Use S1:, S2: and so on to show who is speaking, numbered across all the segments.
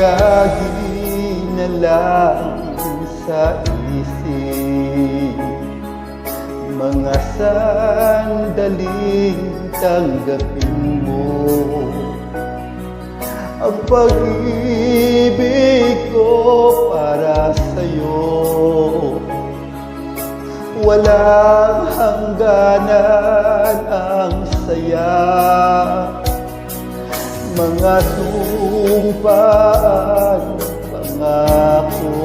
S1: Lagi na lang sa isip mga sandaling tanggapin mo ang pag-ibig ko para sa'yo. Walang hangganan ang saya, mga sumpaan, pangako.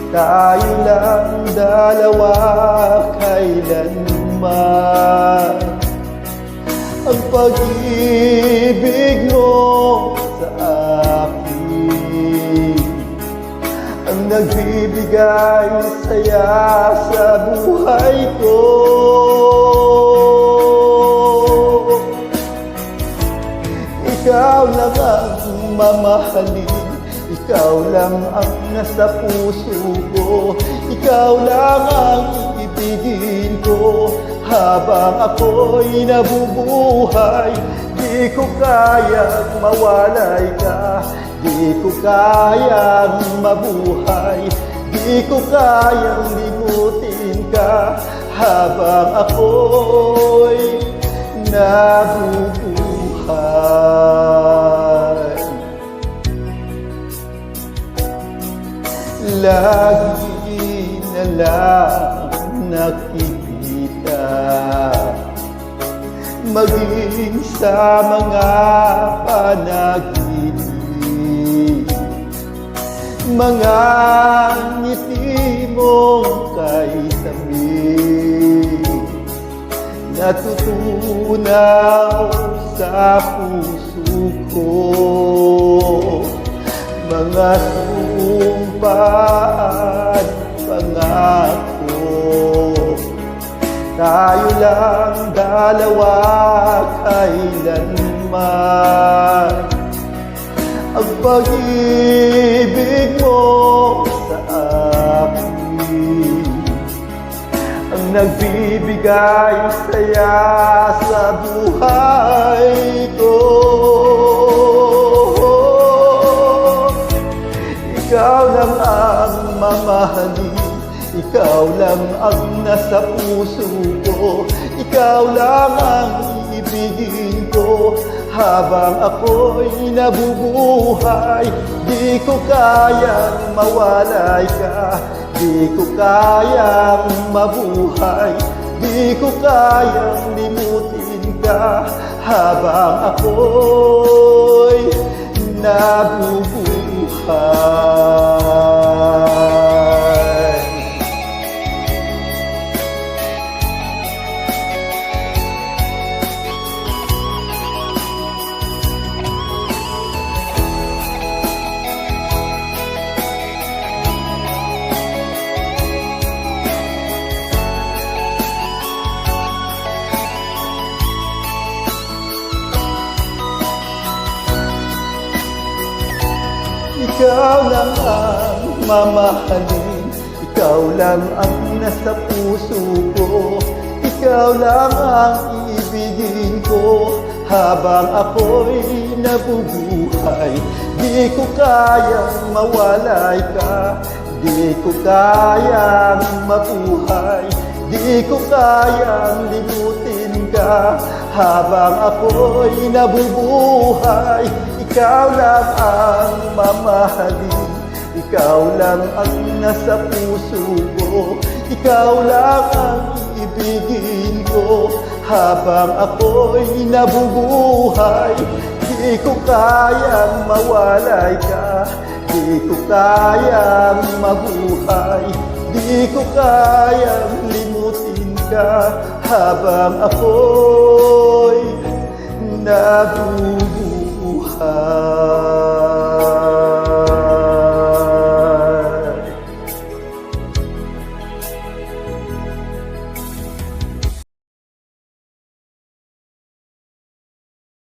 S1: Tayo lang dalawa kailanman. Ang pag-ibig mo sa akin ang nagbibigay saya sa buhay ko. Ikaw lang ang mamahalin, ikaw lang ang nasa puso ko, ikaw lang ang iibigin ko. Habang ako'y nabubuhay, di ko kayang mawalay ka, di ko kayang mabuhay, di ko kayang limutin ka. Habang ako'y nabubuhay, lagi na lang nakikita, maging sa mga panaginip, mga ngiti mong kay tamis, natutunaw sa puso ko, mga sumpaan, pangako. Tayo lang dalawa kailanman. Ang pag-ibig mo sa akin ang nagbibigay saya sa buhay ko. Ikaw lang ang mamahalin, ikaw lang ang nasa puso ko, ikaw lang ang iibigin ko. Habang ako'y nabubuhay, di ko kayang mawalay ka, di ko kayang mabuhay, di ko kayang limutin ka. Habang ako'y nabubuhay. Ikaw lang ang mamahalin, ikaw lang ang nasa puso ko, ikaw lang ang iibigin ko. Habang ako'y nabubuhay, di ko kayang mawalay ka, di ko kayang mabuhay, di ko kayang limutin ka. Habang ako'y nabubuhay, ikaw lang ang mamahalin, ikaw lang ang nasa puso ko, ikaw lang ang ibigin ko. Habang ako'y nabubuhay, di ko kayang mawalay ka, di ko kayang mabuhay, di ko kayang limutin ka. Habang ako'y nabubuhay.